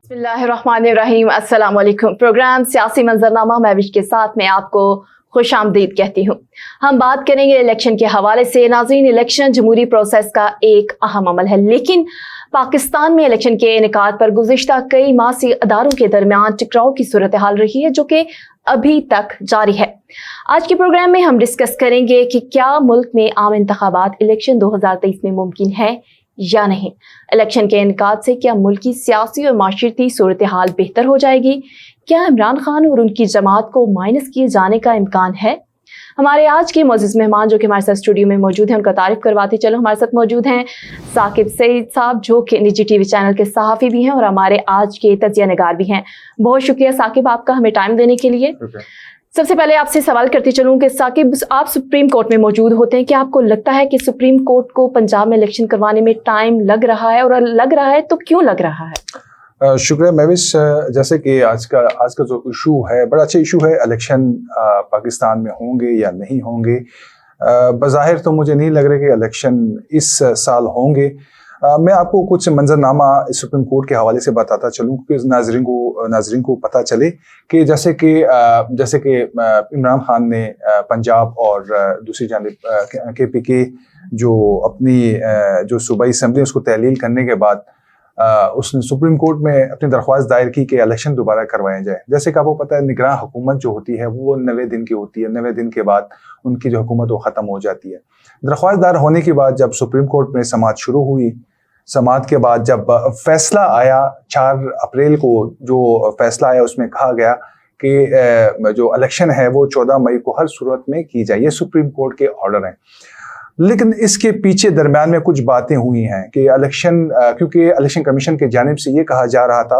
बिस्मिल्लाहिर्रहमानिर्रहीम। अस्सलाम वालेकुम। प्रोग्राम सियासी मंजरनामा महविश के साथ मैं आपको खुश आमदीद कहती हूँ। हम बात करेंगे इलेक्शन के हवाले से। नाज़रीन, इलेक्शन जमहूरी प्रोसेस का एक अहम अमल है, लेकिन पाकिस्तान में इलेक्शन के इनेकाद पर गुज़िश्ता कई माह से अदारों के दरमियान टकराव की सूरत हाल रही है, जो कि अभी तक जारी है। आज के प्रोग्राम में हम डिस्कस करेंगे कि क्या मुल्क में आम इंतखाबात इलेक्शन 2023 में मुमकिन है या नहीं। इलेक्शन के इनकाद से क्या मुल्क की सियासी और माशरती सूरत हाल बेहतर हो जाएगी? क्या इमरान खान और उनकी जमात को माइनस किए जाने का इम्कान है? हमारे आज के मोअज़्ज़िज़ मेहमान जो कि हमारे साथ स्टूडियो में मौजूद हैं, उनका तारीफ करवाते चलो। हमारे साथ मौजूद हैं साकिब सईद साहब, जो कि निजी टीवी चैनल के सहाफ़ी भी हैं और हमारे आज के तजिया निगार भी हैं। बहुत शुक्रिया साकिब आपका हमें टाइम देने के लिए। सबसे पहले आपसे सवाल करती चलूं कि साकिब, आप सुप्रीम कोर्ट में मौजूद होते हैं, क्या आपको लगता है कि सुप्रीम कोर्ट को पंजाब में इलेक्शन करवाने में टाइम लग रहा है, और लग रहा है तो क्यों लग रहा है? शुक्रिया महविश। जैसे कि आज का जो इशू है, बड़ा अच्छा इशू है। इलेक्शन पाकिस्तान में होंगे या नहीं होंगे? बज़ाहिर तो मुझे नहीं लग रहा कि इलेक्शन इस साल होंगे। मैं आपको कुछ मंजरनामा सुप्रीम कोर्ट के हवाले से बताता चलूँ कि नाज़रीन को पता चले कि जैसे कि इमरान खान ने पंजाब और दूसरी जानिब KPK जो अपनी जो सूबाई असम्बली उसको तहलील करने के बाद उसने सुप्रीम कोर्ट में अपनी दरख्वास्त दायर की कि इलेक्शन दोबारा करवाया जाए। जैसे कि आपको पता है, निगरान हुकूमत जो होती है वो 90 दिन की होती है। 90 दिन के बाद उनकी जो हुकूमत वो ख़त्म हो जाती है। दरख्वास्त दायर होने के बाद जब सुप्रीम कोर्ट में समाअत शुरू हुई, समाअत के बाद जब फैसला आया 4 अप्रैल को, जो फैसला आया उसमें कहा गया कि जो इलेक्शन है वो 14 मई को हर सूरत में की जाए। ये सुप्रीम कोर्ट के ऑर्डर हैं। लेकिन इसके पीछे दरमियान में कुछ बातें हुई हैं कि क्योंकि इलेक्शन कमीशन की जानिब से ये कहा जा rहा था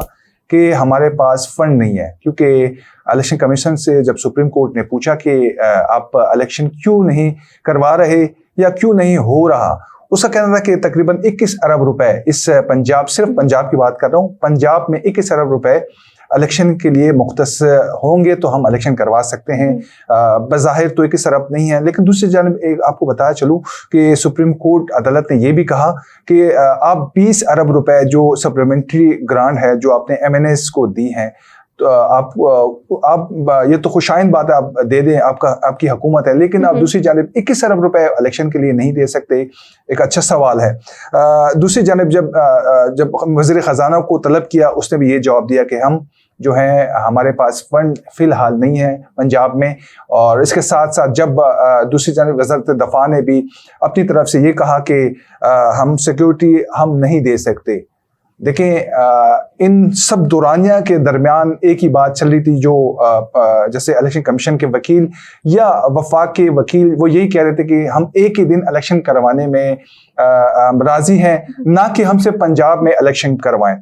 कि हमारे पास फंड नहीं है, क्योंकि इलेक्शन कमीशन से जब सुप्रीम कोर्ट ने पूछा कि आप इलेक्शन क्यों नहीं करवा रहे या क्यों नहीं हो रहा, उसका कहना था कि तकरीबन 21 अरब रुपए इस पंजाब, सिर्फ पंजाब की बात कर रहा हूँ, पंजाब में 21 अरब रुपए इलेक्शन के लिए मुख्तस होंगे तो हम इलेक्शन करवा सकते हैं। बज़ाहिर तो 21 अरब नहीं है, लेकिन दूसरी जानिब एक आपको बताया चलूँ कि सुप्रीम कोर्ट अदालत ने यह भी कहा कि आप 20 अरब रुपए जो सप्लीमेंट्री ग्रांट है जो आपने MNAs को दी हैं, तो आप ये तो खुशाइन बात है, आप दे दें, आपकी हुकूमत है, लेकिन आप दूसरी जानिब 21 अरब रुपए इलेक्शन के लिए नहीं दे सकते। एक अच्छा सवाल है। दूसरी जानिब जब वज़ीर ख़जाना को तलब किया, उसने भी ये जवाब दिया कि हम जो है हमारे पास फंड फ़िलहाल नहीं है पंजाब में। और इसके साथ साथ जब दूसरी जानिब वज़ारत दफ़ा ने भी अपनी तरफ से ये कहा कि हम सिक्योरिटी हम नहीं दे सकते। देखें, इन सब दौरानिया के दरमियान एक ही बात चल रही थी, जो जैसे इलेक्शन कमीशन के वकील या वफाक के वकील वो यही कह रहे थे कि हम एक ही दिन इलेक्शन करवाने में राज़ी हैं, ना कि हमसे पंजाब में इलेक्शन करवाएं।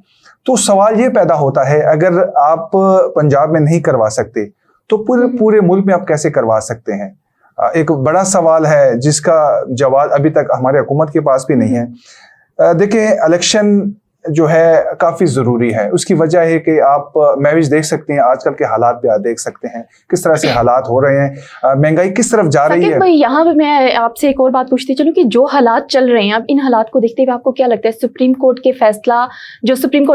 तो सवाल ये पैदा होता है, अगर आप पंजाब में नहीं करवा सकते तो पूरे मुल्क में आप कैसे करवा सकते हैं? एक बड़ा सवाल है जिसका जवाब अभी तक हमारे हुकूमत के पास भी नहीं है। देखिए, इलेक्शन जो है काफ़ी ज़रूरी है। उसकी वजह है कि आप महविश देख सकते हैं, आजकल के हालात भी आप देख सकते हैं किस तरह से हालात हो रहे हैं, महंगाई किस तरफ जा रही है। भाई, यहाँ पे मैं आपसे एक और बात पूछती चलूँ कि जो हालात चल रहे हैं, अब इन हालात को देखते हुए आपको क्या लगता है, सुप्रीम कोर्ट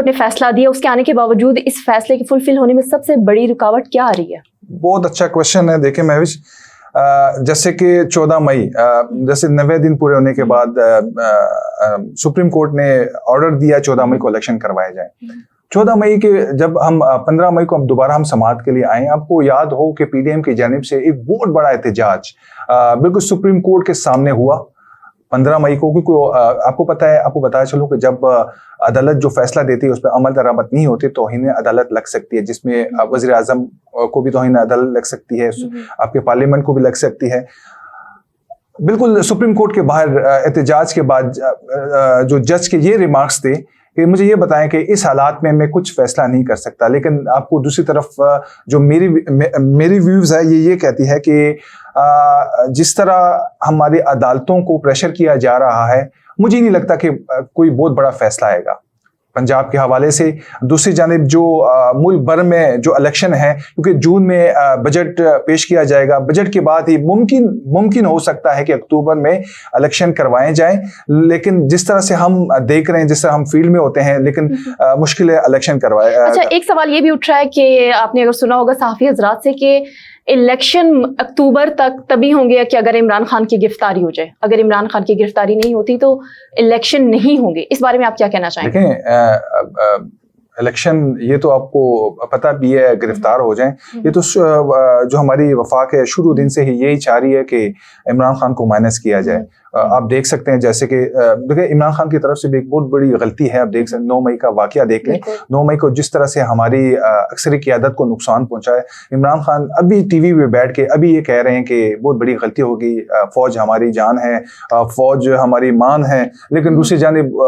ने फैसला दिया, उसके आने के बावजूद इस फैसले के फुलफिल होने में सबसे बड़ी रुकावट क्या आ रही है? बहुत अच्छा क्वेश्चन है। देखिए महविश, जैसे कि 14 मई, जैसे 90 दिन पूरे होने के बाद सुप्रीम कोर्ट ने ऑर्डर दिया 14 मई को इलेक्शन करवाए जाए। 14 मई के जब हम 15 मई को हम दोबारा समाअत के लिए आए, आपको याद हो कि PDM की जानिब से एक बहुत बड़ा एहतजाज बिल्कुल सुप्रीम कोर्ट के सामने हुआ 15 मई को, क्योंकि आपको पता है, आपको बताया चलूँ कि जब अदालत जो फैसला देती है उस पर अमल दरामद नहीं होती, तौहीन अदालत लग सकती है, जिसमें वज़ीर आज़म को भी तौहीन अदालत लग सकती है, आपके पार्लियामेंट को भी लग सकती है। बिल्कुल सुप्रीम कोर्ट के बाहर एहतजाज के बाद जो जज के ये रिमार्क्स थे कि मुझे ये बताएं कि इस हालात में मैं कुछ फैसला नहीं कर सकता। लेकिन आपको दूसरी तरफ जो मेरी व्यूज़ है ये कहती है कि जिस तरह हमारी अदालतों को प्रेशर किया जा रहा है, मुझे नहीं लगता कि कोई बहुत बड़ा फैसला आएगा। पंजाब के हवाले से। दूसरी जानिब जो मुल्क भर में जो इलेक्शन है, क्योंकि जून में बजट पेश किया जाएगा, बजट के बाद ही मुमकिन हो सकता है कि अक्टूबर में इलेक्शन करवाए जाएं, लेकिन जिस तरह से हम देख रहे हैं, जिस तरह हम फील्ड में होते हैं, लेकिन मुश्किल है इलेक्शन करवाए। अच्छा, एक सवाल ये भी उठ रहा है कि आपने अगर सुना होगा सहाफ़ी हजरात से कि इलेक्शन अक्टूबर तक तभी होंगे कि अगर इमरान खान की गिरफ्तारी हो जाए, अगर इमरान खान की गिरफ्तारी नहीं होती तो इलेक्शन नहीं होंगे। इस बारे में आप क्या कहना चाहेंगे? देखें, इलेक्शन ये तो आपको पता भी है, गिरफ्तार हो जाएं, ये तो जो हमारी वफाक है शुरू दिन से ही यही चाह रही है कि इमरान खान को माइनस किया जाए। आप देख सकते हैं जैसे कि देखिए इमरान खान की तरफ से भी एक बहुत बड़ी गलती है। आप देख सकते 9 मई का वाकया देख लें, 9 मई को जिस तरह से हमारी अक्सरी क़यादत को नुकसान पहुंचा है। इमरान खान अभी टीवी पे बैठ के अभी ये कह रहे हैं कि बहुत बड़ी गलती होगी, फौज हमारी जान है, फौज हमारी मान है, लेकिन दूसरी जानिब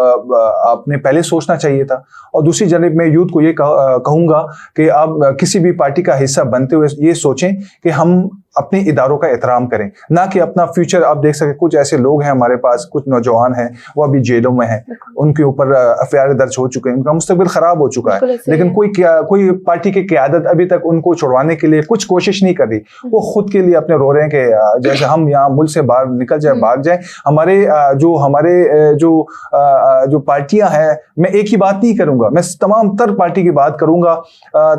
आपने पहले सोचना चाहिए था। और दूसरी जानिब मैं यूथ को ये कहूँगा कि आप किसी भी पार्टी का हिस्सा बनते हुए ये सोचें कि हम अपने इदारों का एहतराम करें, ना कि अपना फ्यूचर। आप देख सकते कुछ ऐसे लोग हैं हमारे पास, कुछ नौजवान हैं वो अभी जेलों में हैं, उनके ऊपर एफआईआर दर्ज हो चुके हैं, उनका मुस्तकबिल खराब हो चुका है, लेकिन कोई पार्टी की क़यादत अभी तक उनको छुड़वाने के लिए कुछ कोशिश नहीं कर रही। वो खुद के लिए अपने रो रहे हैं कि जैसे हम यहाँ मुल्क से बाहर निकल जाए, भाग जाए। हमारे जो पार्टियां हैं, मैं एक ही बात नहीं करूंगा, मैं तमाम तर पार्टी की बात करूंगा।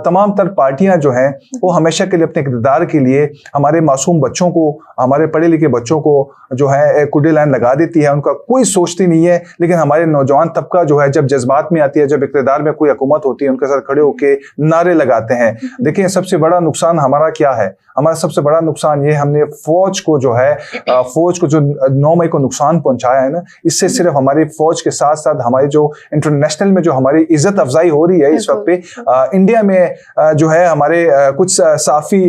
तमाम तर पार्टियां जो हैं वो हमेशा के लिए अपने इक़्तिदार के लिए हमारे मासूम बच्चों को, हमारे पढ़े लिखे बच्चों को जो है कुड्डी लाइन लगा देती है, उनका कोई सोचती नहीं है। लेकिन हमारे नौजवान तबका जो है जब जज्बात में आती है, जब इक़्तिदार में कोई हुकूमत होती है, उनके साथ खड़े होकर नारे लगाते हैं। देखिए सबसे बड़ा नुकसान हमारा क्या है? हमारा सबसे बड़ा नुकसान ये हमने फौज को जो 9 मई को नुकसान पहुंचाया है ना, इससे सिर्फ हमारी फौज के साथ साथ हमारी जो इंटरनेशनल में जो हमारी इज्जत अफजाई हो रही है इस वक्त पे इंडिया में जो है हमारे कुछ साफी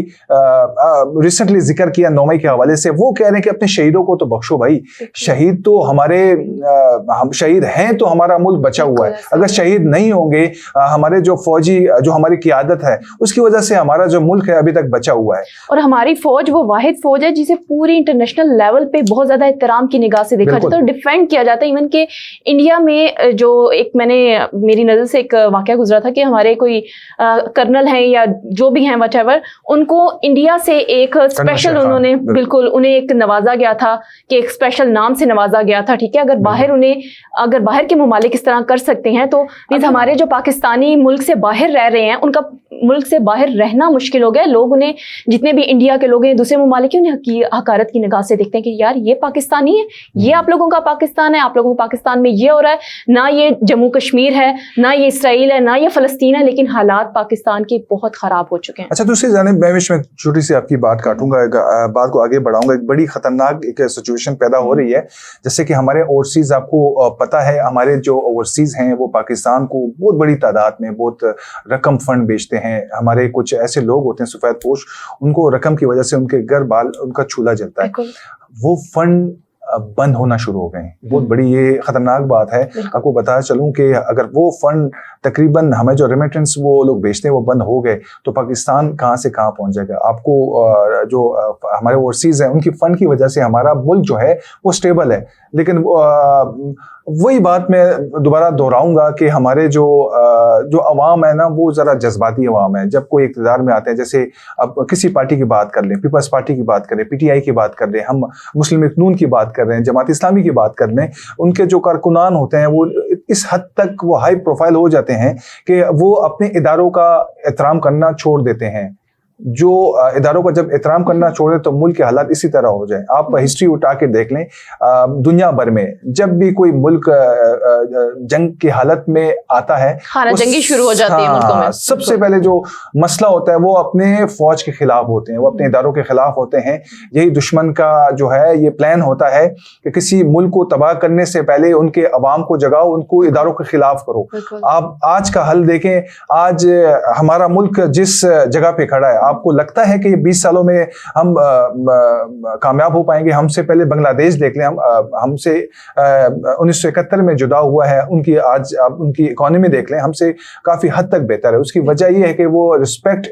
रिसेंटली जिक्र किया 9 मई के हवाले से, वो कह रहे हैं कि अपने शहीदों को तो बख्शो भाई। शहीद तो हम शहीद हैं तो हमारा मुल्क बचा हुआ है। अगर शहीद नहीं होंगे हमारे जो फौजी, जो हमारी क़यादत है, उसकी वजह से हमारा जो मुल्क है अभी तक बचा हुआ है। और हमारी फौज वो वाहिद फौज है जिसे पूरी इंटरनेशनल लेवल पे बहुत ज्यादा एहतराम की निगाह से देखा जाता है और डिफेंड किया जाता है। इवन के इंडिया में जो एक मेरी नजर से एक वाकया गुजरा था कि हमारे कोई कर्नल हैं या जो भी हैं व्हाटएवर, उनको इंडिया से एक स्पेशल उन्होंने बिल्कुल उन्हें एक नवाजा गया था कि एक स्पेशल नाम से नवाजा गया था। ठीक है, अगर बाहर के ममालिक इस तरह कर सकते हैं तो मीन्स हमारे जो पाकिस्तानी मुल्क से बाहर रह रहे हैं उनका मुल्क से बाहर रहना मुश्किल हो गया। लोग उन्हें, जितने भी इंडिया के लोग हैं, दूसरे ममालिक हैं, उन्हें हकारत की निगाह से देखते हैं कि यार ये पाकिस्तानी है, ये आप लोगों का पाकिस्तान है, आप लोगों को पाकिस्तान में ये हो रहा है ना, ये जम्मू कश्मीर है ना, ये इसराइल है ना, ये फलस्तीन है, लेकिन हालात पाकिस्तान के बहुत खराब हो चुके हैं। अच्छा, दूसरी जानिब मैं छोटी सी आपकी बात काटूंगा, बात को आगे बढ़ाऊंगा। एक बड़ी खतरनाक एक सिचुएशन पैदा हो रही है, जैसे कि हमारे ओवरसीज, आपको पता है हमारे जो ओवरसीज हैं वो पाकिस्तान को बहुत बड़ी तादाद में बहुत रकम फंड बेचते हैं। हमारे कुछ ऐसे लोग होते हैं सफेद पोश, उनको रकम की वजह से उनके घर बाल, उनका चूल्हा जलता है। वो फंड बंद होना शुरू हो गए हैं। बहुत बड़ी ये खतरनाक बात है। आपको बता चलूं कि अगर वो फंड तकरीबन हमें जो रेमिटेंस वो लोग भेजते हैं वो बंद हो गए तो पाकिस्तान कहाँ से कहाँ पहुंच जाएगा। आपको जो हमारे ओवरसीज हैं उनकी फंड की वजह से हमारा मुल्क जो है वो स्टेबल है, लेकिन वही बात मैं दोबारा दोहराऊंगा कि हमारे जो अवाम है ना वो ज़रा जज्बाती अवाम है। जब कोई इक़्तिदार में आते हैं, जैसे अब किसी पार्टी की बात कर लें, पीपल्स पार्टी की बात करें, पीटीआई की बात कर लें, हम मुस्लिम लीग नून की बात कर रहे हैं, जमात इस्लामी की बात कर लें, उनके जो कारकुनान होते हैं वो इस हद तक वो हाई प्रोफाइल हो जाते हैं कि वो अपने इदारों का एहतराम करना छोड़ देते हैं। जो इदारों का जब एहतराम करना छोड़े तो मुल्क के हालात इसी तरह हो जाए। आप हिस्ट्री उठा के देख लें, दुनिया भर में जब भी कोई मुल्क जंग की हालत में आता है, जंगी शुरू हो जाती है मुल्कों में, सबसे पहले जो मसला होता है वो अपने फौज के खिलाफ होते हैं, वो अपने इदारों के खिलाफ होते हैं। यही दुश्मन का जो है ये प्लान होता है कि किसी मुल्क को तबाह करने से पहले उनके अवाम को जगाओ, उनको इदारों के खिलाफ करो। आप आज का हल देखें, आज हमारा मुल्क जिस जगह पे खड़ा है, आपको लगता है कि ये 20 सालों में हम कामयाब हो पाएंगे? हमसे पहले बांग्लादेश देख लें, हमसे 1971 में जुदा हुआ है, उनकी आज आप उनकी इकोनॉमी देख लें, हमसे काफ़ी हद तक बेहतर है। उसकी वजह ये है कि वो रिस्पेक्ट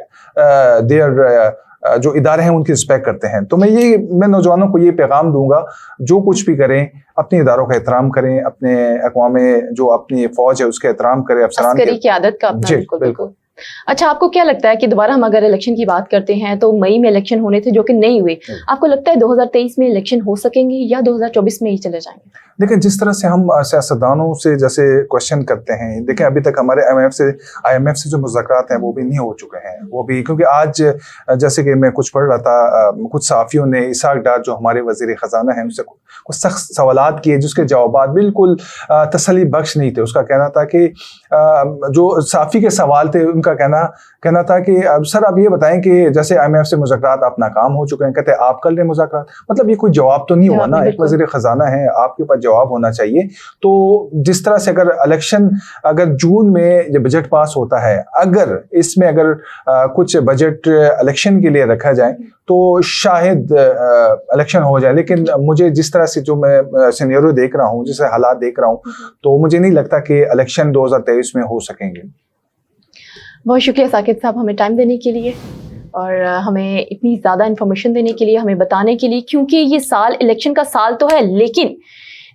देयर جو ادارے ہیں ان کی رسپیکٹ کرتے ہیں. تو میں نوجوانوں کو یہ پیغام دوں گا, جو کچھ بھی کریں اپنے اداروں کا احترام کریں, اپنے اقوام جو اپنی فوج ہے اس کا احترام کریں, افسران عسکری قیادت کا اپنا. بالکل. اچھا, آپ کو کیا لگتا ہے کہ دوبارہ ہم اگر الیکشن کی بات کرتے ہیں تو مئی میں الیکشن ہونے تھے جو کہ نہیں ہوئے, آپ کو لگتا ہے 2023 میں الیکشن ہو سکیں گے یا 2024 میں ہی چلے جائیں گے؟ دیکھیں, جس طرح سے ہم سیاستدانوں سے جیسے کوشچن کرتے ہیں, دیکھیں ابھی تک ہمارے آئی ایم ایف سے جو مذاکرات ہیں وہ بھی نہیں ہو چکے ہیں. وہ بھی کیونکہ آج جیسے کہ میں کچھ پڑھ رہا تھا, کچھ صحافیوں نے اسحاق ڈار جو ہمارے وزیر خزانہ ہیں ان سے کچھ سخت سوالات کیے جس کے جوابات بالکل تسلی بخش نہیں تھے. اس کا کہنا تھا کہ جو صحافی کے سوال تھے ان کا کہنا تھا کہ سر آپ یہ بتائیں کہ جیسے آئی ایم ایف سے مذاکرات آپ ناکام ہو چکے ہیں, کہتے ہیں آپ کر لیں مذاکرات. مطلب یہ کوئی جواب تو نہیں ہوا نا, ایک وزیر خزانہ ہے, آپ کے پاس جواب ہونا چاہیے. تو جس طرح سے اگر جون میں یہ بجٹ پاس ہوتا ہے, اگر اس میں اگر کچھ بجٹ الیکشن کے لیے رکھا جائے تو شاید الیکشن ہو جائے. لیکن مجھے جس طرح سے جو میں سینیریو دیکھ رہا ہوں, جیسے حالات دیکھ رہا ہوں, تو مجھے نہیں لگتا کہ الیکشن 2023 میں ہو سکیں گے. بہت شکریہ ثاقب صاحب ہمیں ٹائم دینے کے لیے اور ہمیں اتنی زیادہ انفارمیشن دینے کے لیے, ہمیں بتانے کے لیے, کیونکہ یہ سال الیکشن کا سال تو ہے لیکن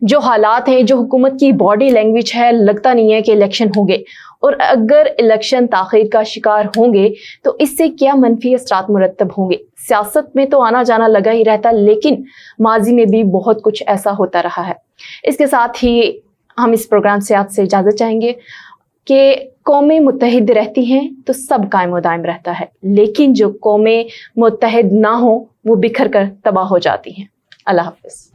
جو حالات ہیں, جو حکومت کی باڈی لینگویج ہے, لگتا نہیں ہے کہ الیکشن ہوں گے. اور اگر الیکشن تاخیر کا شکار ہوں گے تو اس سے کیا منفی اثرات مرتب ہوں گے. سیاست میں تو آنا جانا لگا ہی رہتا, لیکن ماضی میں بھی بہت کچھ ایسا ہوتا رہا ہے. اس کے ساتھ ہی ہم اس پروگرام سے آپ سے اجازت چاہیں گے کہ قومیں متحد رہتی ہیں تو سب قائم و دائم رہتا ہے, لیکن جو قومیں متحد نہ ہوں وہ بکھر کر تباہ ہو جاتی ہیں. اللہ حافظ.